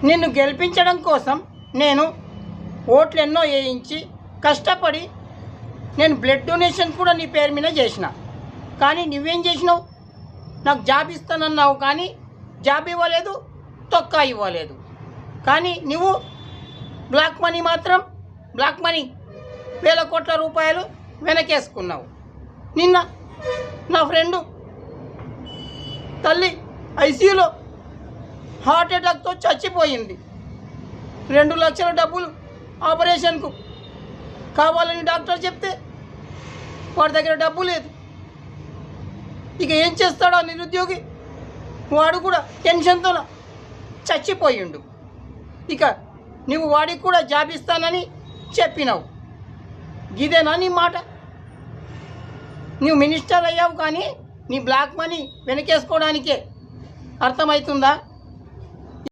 నిన్ను గెలిపించడం కోసం నేను ఓట్లు ఎన్నో వేయించి కష్టపడి నేను బ్లడ్ డొనేషన్ కూడా నీ పేరు మీద చేసిన. కానీ నువ్వేం చేసినావు? నాకు జాబ్ ఇస్తానన్నావు కానీ జాబ్ ఇవ్వలేదు, తొక్క ఇవ్వలేదు. కానీ నువ్వు బ్లాక్ మనీ మాత్రం బ్లాక్ మనీ 1000 కోట్ల రూపాయలు వెనకేసుకున్నావు. నిన్న నా ఫ్రెండు తల్లి ఐసీయూలో హార్ట్ అటాక్తో చచ్చిపోయింది. 2 లక్షల డబ్బులు ఆపరేషన్కు కావాలని డాక్టర్ చెప్తే వాడి దగ్గర డబ్బు లేదు. ఇక ఏం చేస్తాడో నిరుద్యోగి, వాడు కూడా టెన్షన్తో చచ్చిపోయిండు. ఇక నువ్వు వాడికి కూడా జాబ్ ఇస్తానని చెప్పినావు. ఇదేనా నీ మాట? నువ్వు మినిస్టర్ అయ్యావు కానీ నీ బ్లాక్ మనీ వెనకేసుకోవడానికే. అర్థమవుతుందా?